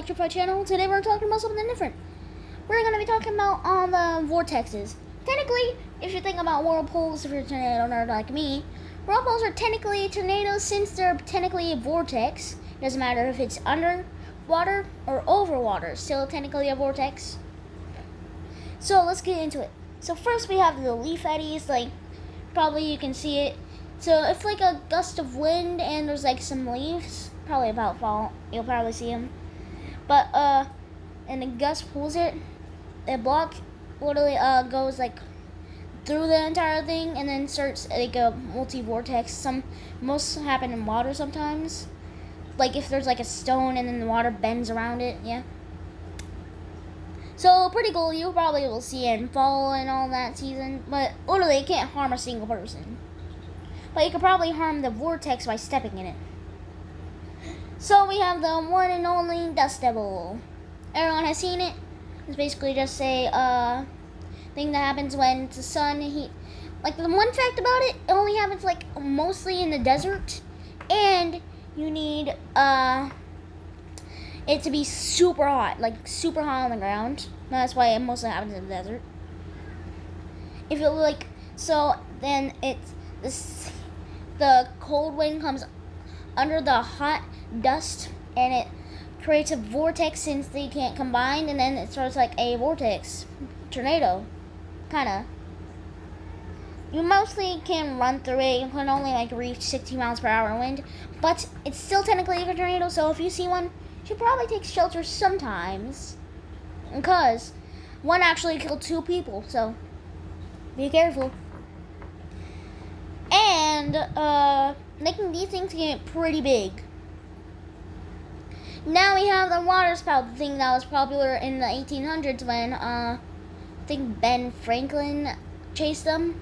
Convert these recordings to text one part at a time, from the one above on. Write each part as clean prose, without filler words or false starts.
Electrified channel. Today we're talking about something different. We're going to be talking about all the vortexes. Technically, if you think about whirlpools, if you're a tornado nerd like me, whirlpools are technically tornadoes since they're technically a vortex. It doesn't matter if it's under water or over water, still technically a vortex. So let's get into it. So first we have the leaf eddies, like probably you can see it. So if like a gust of wind and there's like some leaves, probably about to fall, you'll probably see them. But and the gust pulls it, the block literally goes like through the entire thing and then starts like a multi-vortex. Most happen in water sometimes. Like if there's like a stone and then the water bends around it, yeah. So pretty cool. You probably will see it in fall and all that season, but literally it can't harm a single person. But you could probably harm the vortex by stepping in it. So we have the one and only Dust Devil. Everyone has seen it. It's basically just a thing that happens when the sun heat. Like the one fact about it, it only happens like mostly in the desert, and you need it to be super hot, like super hot on the ground. That's why it mostly happens in the desert. If it like so, then the cold wind comes under the hot dust and it creates a vortex since they can't combine, and then it starts like a vortex tornado, kinda. You mostly can run through it. You can only like reach 60 miles per hour wind, but it's still technically a tornado. So if you see one, you should probably take shelter sometimes, because one actually killed 2 people. So be careful. And making these things get pretty big. Now we have the water spout, the thing that was popular in the 1800s when I think Ben Franklin chased them.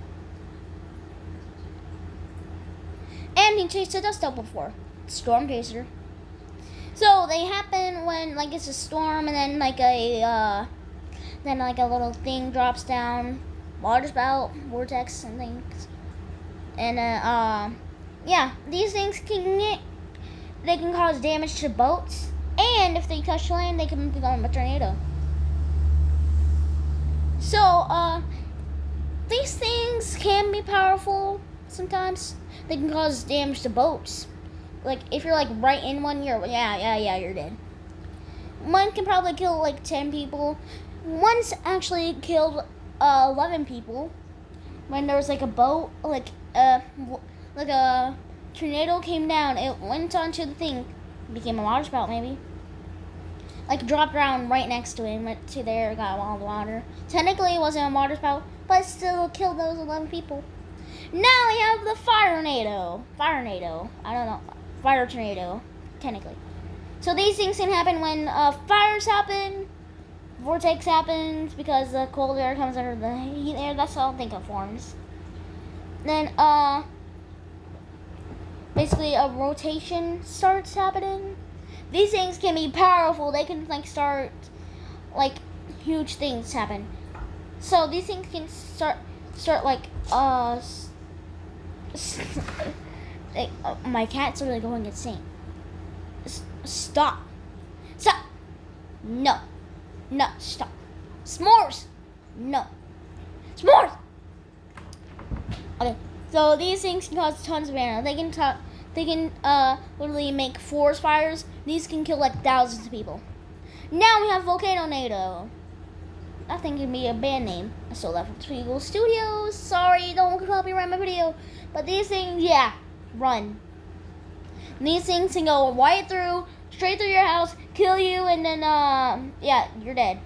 And he chased a dust devil before. Storm chaser. So they happen when like it's a storm and then like a little thing drops down. Water spout, vortex and things. And yeah, these things they can cause damage to boats, and if they touch land, they can become a tornado. So these things can be powerful sometimes. They can cause damage to boats. Like if you're like right in one, you're dead. One can probably kill like 10 people. Once actually killed 11 people when there was like a boat, like a tornado came down. It went onto the thing, became a water spout maybe. Like dropped around right next to it, went to there, got all the water. Technically it wasn't a water spout, but it still killed those 11 people. Now we have the fire tornado. I don't know. Fire tornado, technically. So these things can happen when fires happen, vortex happens because the cold air comes under the heat air. That's how I think it forms. Then basically a rotation starts happening. These things can be powerful. They can like start like huge things happen. So these things can start like my cat's really going insane. Stop. No, stop. S'mores. No. S'mores. Okay, so these things can cause tons of damage. They can literally make forest fires. These can kill like thousands of people. Now we have Volcano-nado. I think it'd be a band name. I stole that from Tweagle Studios. Sorry, don't copyright my video. But these things, yeah, run. And these things can go right through, straight through your house, kill you, and then yeah, you're dead.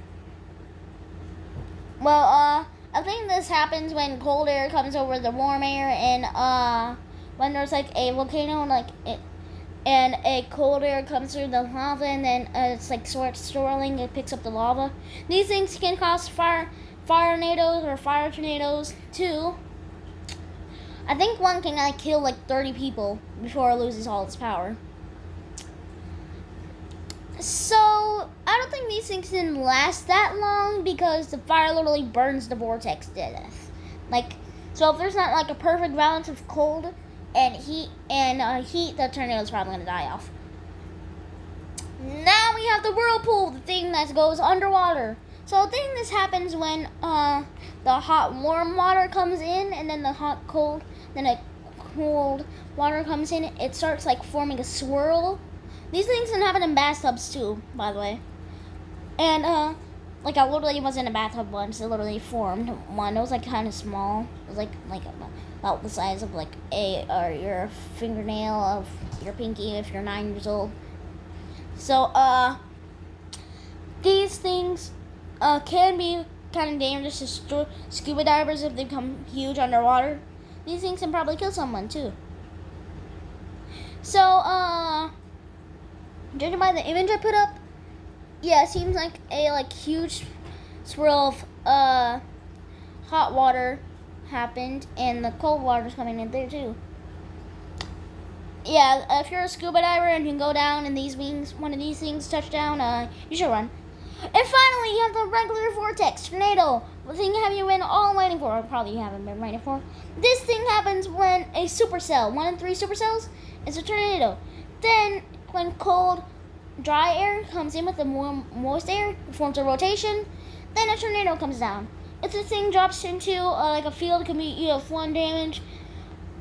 Well, I think this happens when cold air comes over the warm air, and when there's like a volcano, and a cold air comes through the lava, and then it's like swirling, it picks up the lava. These things can cause fire tornadoes or fire tornadoes too. I think one can like kill like 30 people before it loses all its power. So I don't think these things can last that long because the fire literally burns the vortex to death. Like, so if there's not like a perfect balance of cold and heat, the tornado is probably gonna die off. Now we have the whirlpool, the thing that goes underwater. So the thing this happens when the hot warm water comes in, and then the hot cold, then a cold water comes in. It starts like forming a swirl. These things can happen in bathtubs too, by the way. And like I literally was in a bathtub once. It literally formed one. It was like kind of small. It was like about the size of like your fingernail of your pinky if you're 9 years old. So these things can be kind of dangerous to scuba divers if they become huge underwater. These things can probably kill someone too. So judging by the image I put up, yeah, it seems like a huge swirl of hot water happened, and the cold water's coming in there too. Yeah, if you're a scuba diver and you can go down and one of these things touch down, you should run. And finally, you have the regular vortex tornado. The thing have you been all waiting for? Or probably you haven't been waiting for. This thing happens when a supercell, 1 in 3 supercells, is a tornado. Then, when cold, dry air comes in with the moist air, it forms a rotation. Then a tornado comes down. If the thing drops into like a field, it can be EF1 damage.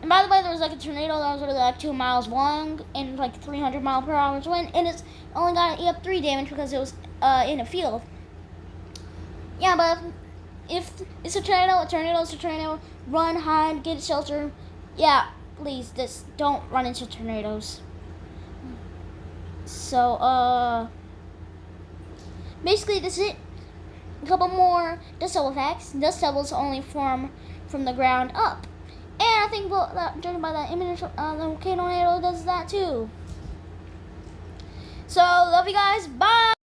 And by the way, there was like a tornado that was really like 2 miles long and like 300 mile per hour wind, and it's only got an EF3 damage because it was in a field. Yeah, but if it's a tornado, it's a tornado. Run, hide, get shelter. Yeah, please, just don't run into tornadoes. So, basically this is it. A couple more dust devil facts. Dust devils only form from the ground up. And I think judging by that image, the volcano tornado does that too. So, love you guys. Bye!